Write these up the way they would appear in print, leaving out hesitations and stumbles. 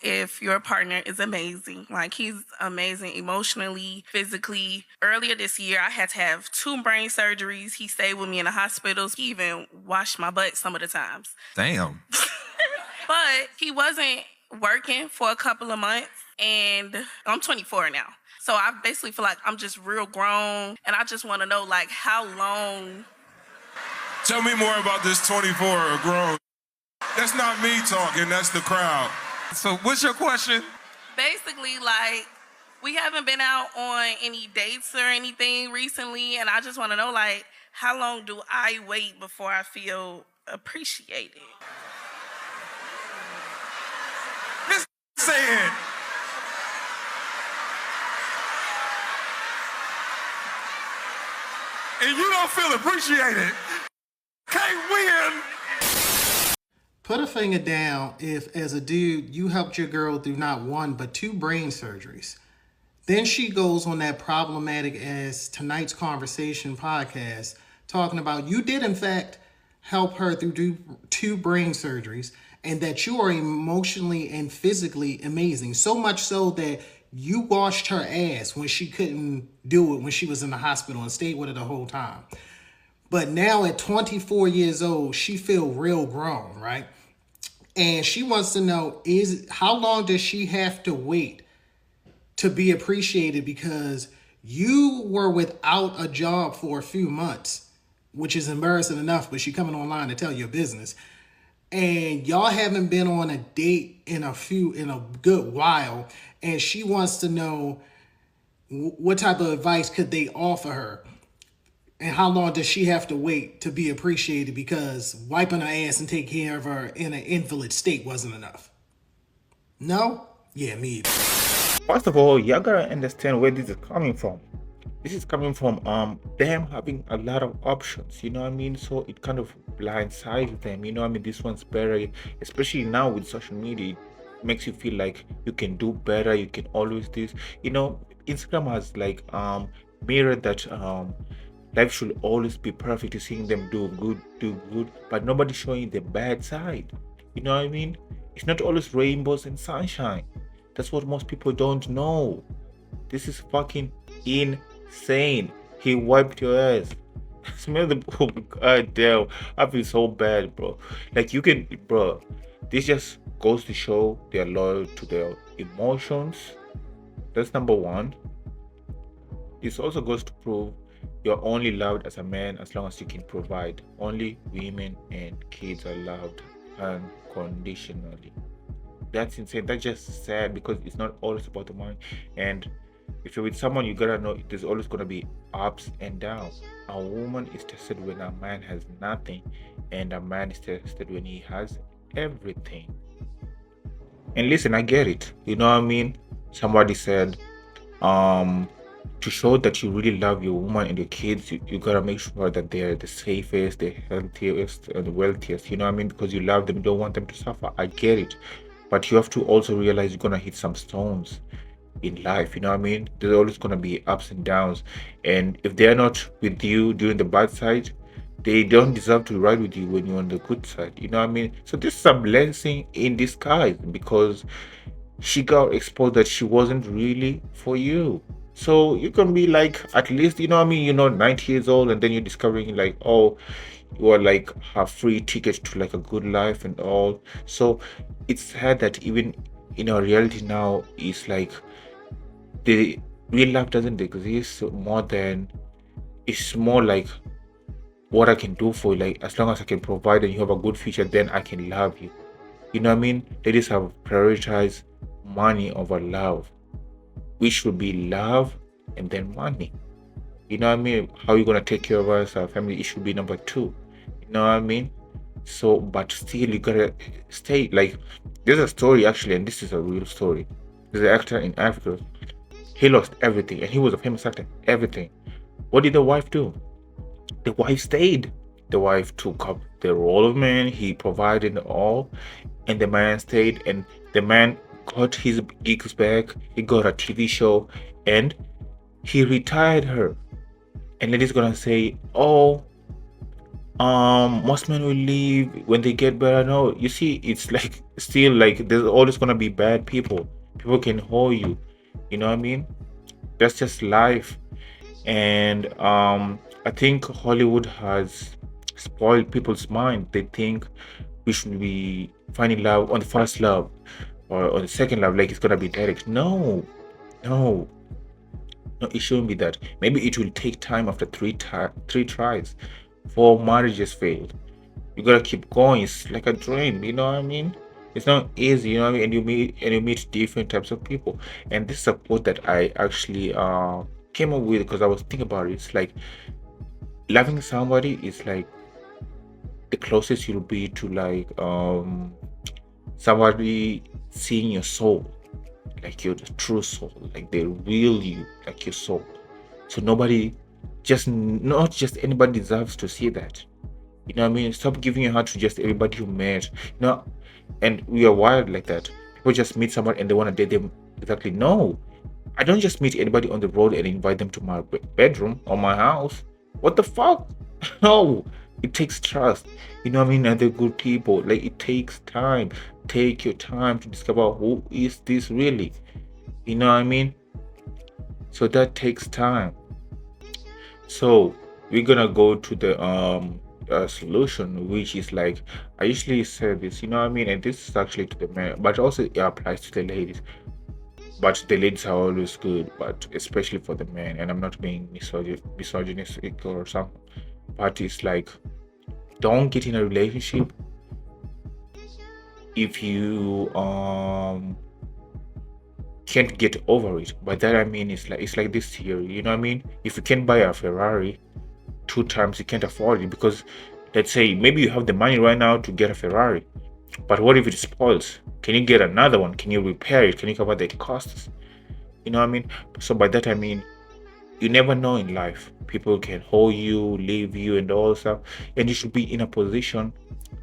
if your partner is amazing. Like, he's amazing emotionally, physically. Earlier this year, I had to have 2 brain surgeries. He stayed with me in the hospitals. He even washed my butt some of the times. Damn. But he wasn't working for a couple of months, and I'm 24 now. So I basically feel like I'm just real grown, and I just want to know, like, how long. Tell me more about this 24 grown. That's not me talking, that's the crowd. So what's your question? Basically, like, we haven't been out on any dates or anything recently, and I just want to know, like, how long do I wait before I feel appreciated? This saying. And you don't feel appreciated. Can't win. Put a finger down if, as a dude, you helped your girl through not 1 but 2 brain surgeries. Then she goes on that problematic as Tonight's Conversation podcast talking about you did in fact help her through 2 brain surgeries and that you are emotionally and physically amazing. So much so that you washed her ass when she couldn't do it when she was in the hospital and stayed with her the whole time. But now at 24 years old, she feel real grown, right? And she wants to know how long does she have to wait to be appreciated because you were without a job for a few months, which is embarrassing enough, but she coming online to tell your business. And y'all haven't been on a date in a good while. And she wants to know what type of advice could they offer her? And how long does she have to wait to be appreciated because wiping her ass and taking care of her in an invalid state wasn't enough? No? Yeah, me either. First of all, you gotta understand where this is coming from. This is coming from them having a lot of options, you know what I mean? So it kind of blindsides them, you know what I mean? This one's better, especially now with social media. It makes you feel like you can do better, you can always this. You know, Instagram has like mirrored that life should always be perfect. You're seeing them do good, but nobody's showing the bad side. You know what I mean? It's not always rainbows and sunshine. That's what most people don't know. This is fucking insane. He wiped your ass. Smell the god damn. I feel so bad, bro. Like you can, bro. This just goes to show they're loyal to their emotions. That's number one. This also goes to prove you're only loved as a man as long as you can provide. Only women and kids are loved unconditionally. That's insane. That's just sad because it's not always about the money. And if you're with someone, you gotta know there's always gonna be ups and downs. A woman is tested when a man has nothing, and a man is tested when he has everything. And listen, I get it. You know what I mean? Somebody said, to show that you really love your woman and your kids, you gotta make sure that they're the safest, the healthiest, and the wealthiest. You know what I mean? Because you love them, you don't want them to suffer. I get it. But you have to also realize you're gonna hit some stones in life. You know what I mean? There's always gonna be ups and downs. And if they're not with you during the bad side, they don't deserve to ride with you when you're on the good side. You know what I mean? So this is a blessing in disguise because she got exposed that she wasn't really for you. So you can be like, at least, you know what I mean, you're not 90 years old and then you're discovering like, oh, you are like a free ticket to like a good life and all. So it's sad that even in our reality now, it's like the real love doesn't exist more than, it's more like what I can do for you. Like as long as I can provide and you have a good future, then I can love you. You know what I mean? Ladies have prioritized money over love. We should be love and then money. You know what I mean? How you gonna take care of us, our family, it should be number 2. You know what I mean? So, but still you gotta stay. Like, there's a story actually, and this is a real story. There's an actor in Africa. He lost everything, and he was a famous actor. Everything. What did the wife do? The wife stayed. The wife took up the role of man. He provided all, and the man stayed. And the man got his gigs back. He got a TV show, and he retired her. And lady's gonna say, "Oh, Most men will leave when they get better. No, you see, it's like still like there's always gonna be bad people. People can hold you. You know what I mean? That's just life. And I think Hollywood has spoiled people's mind. They think we should be finding love on the first love or on the second love, like it's gonna be direct. No, no, no, it shouldn't be that. Maybe it will take time after three tries. Four marriages failed. You gotta keep going. It's like a dream, you know what I mean? It's not easy, you know what I mean? And you meet different types of people. And this is a quote that I actually came up with because I was thinking about it. It's like loving somebody is like the closest you'll be to like somebody seeing your soul, like your true soul, like the real you, like your soul. So nobody, just not just anybody deserves to see that. You know what I mean? Stop giving your heart to just everybody you met. You know, and we are wired like that. People just meet someone and they want to date them. Exactly. No, I don't just meet anybody on the road and invite them to my bedroom or my house. What the fuck? No, it takes trust. You know what I mean? And they're good people. Like it takes time. Take your time to discover who is this really. You know what I mean? So that takes time. So we're gonna go to the solution, which is like I usually say this, you know what I mean, and this is actually to the men, but also it applies to the ladies. But the ladies are always good, but especially for the men. And I'm not being misogynistic or something, but it's like don't get in a relationship if you can't get over it. By that I mean it's like this theory, you know what I mean? If you can't buy a Ferrari two times, you can't afford it because let's say maybe you have the money right now to get a Ferrari, but what if it spoils? Can you get another one? Can you repair it? Can you cover the costs? You know what I mean? So by that I mean you never know in life. People can hold you, leave you, and all stuff, and you should be in a position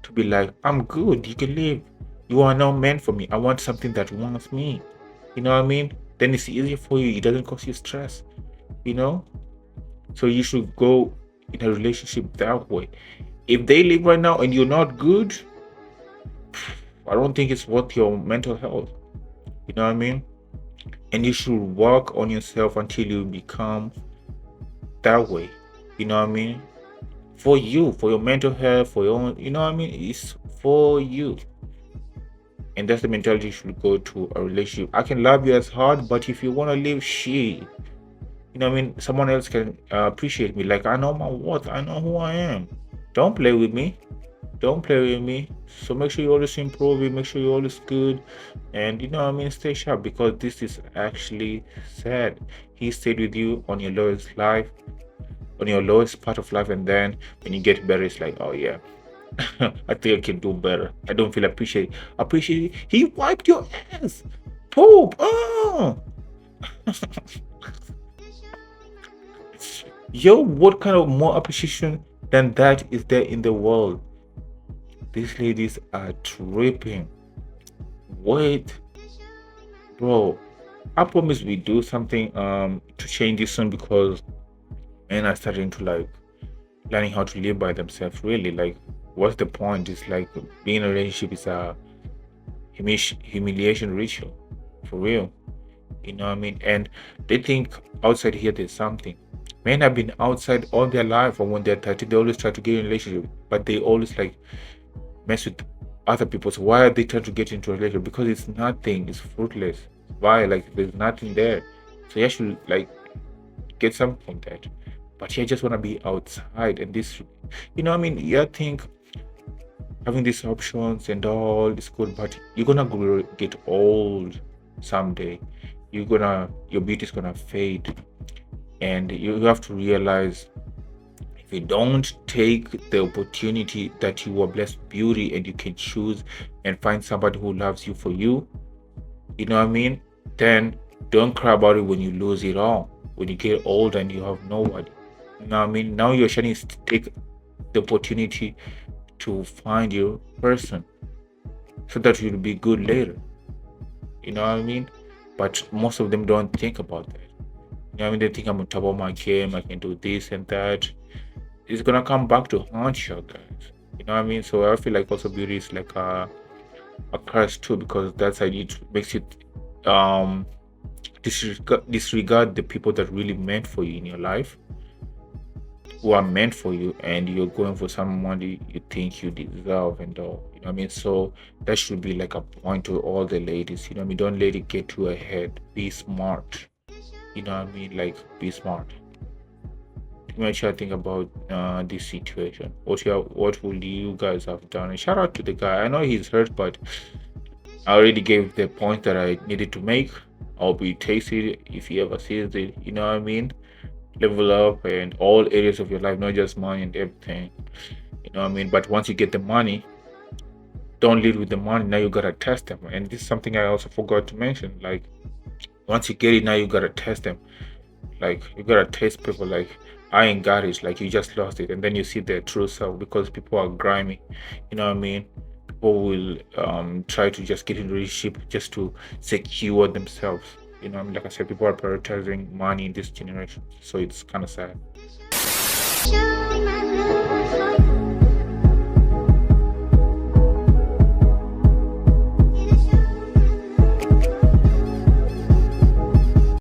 to be like, I'm good. You can leave. You are not meant for me. I want something that wants me. You know what I mean? Then it's easier for you. It doesn't cause you stress. You know. So you should go in a relationship that way. If they leave right now and you're not good, I don't think it's worth your mental health. You know what I mean? And you should work on yourself until you become that way. You know what I mean? For you, for your mental health, for your own, you know what I mean? It's for you. And that's the mentality you should go to a relationship. I can love you as hard, but if you want to leave, shit. You know what I mean? Someone else can appreciate me. Like, I know my worth. I know who I am. Don't play with me. Don't play with me. So make sure you always improve it. Make sure you're always good. And you know what I mean? Stay sharp because this is actually sad. He stayed with you on your lowest life, on your lowest part of life. And then when you get better, it's like, oh yeah, I think I can do better. I don't feel appreciated. Appreciated. He wiped your ass. Poop. Oh. Yo, what kind of more appreciation than that is there in the world? These ladies are tripping. Wait, bro. I promise we do something to change this soon because men are starting to like learning how to live by themselves. Really, like, what's the point? It's like being in a relationship is a humiliation ritual, for real. You know what I mean? And they think outside here there's something. Men have been outside all their life, or when they're 30, they always try to get in a relationship, but they always like mess with other people. So why are they trying to get into a relationship? Because it's nothing, it's fruitless. Why? Like there's nothing there. So you should like get something from that. But you just wanna be outside and this, you know what I mean? You think having these options and all is good, but you're gonna get old someday. Your beauty is gonna fade, and you have to realize if you don't take the opportunity that you are blessed with beauty and you can choose and find somebody who loves you for you, you know what I mean? Then don't cry about it when you lose it all. When you get old and you have nobody, you know what I mean? Now your shining is to take the opportunity to find your person so that you'll be good later. You know what I mean? But most of them don't think about that. You know what I mean? They think I'm on top of my game, I can do this and that. it's gonna come back to haunt you guys. You know what I mean? So I feel like also beauty is like a curse too, because that's how it makes you um disregard the people that really meant for you in your life, who are meant for you, and you're going for someone you think you deserve and all. You know what I mean? So that should be like a point to all the ladies. You know what I mean? Don't let it get to your head. Be smart. You know what I mean? Like, be smart. What you think about this situation? What will you guys have done? And shout out to the guy. I know he's hurt, but I already gave the point that I needed to make. I'll be tasty if he ever sees it. You know what I mean? Level up in all areas of your life, not just money and everything. You know what I mean? But once you get the money, don't lead with the money. Now you gotta test them. And this is something I also forgot to mention. Like, once you get it, now you gotta test them. Like, you gotta test people. Like, I ain't got it. Like, you just lost it, and then you see their true self, because people are grimy. You know what I mean? People will try to just get in a relationship just to secure themselves. You know what I mean? Like I said, people are prioritizing money in this generation, so it's kind of sad.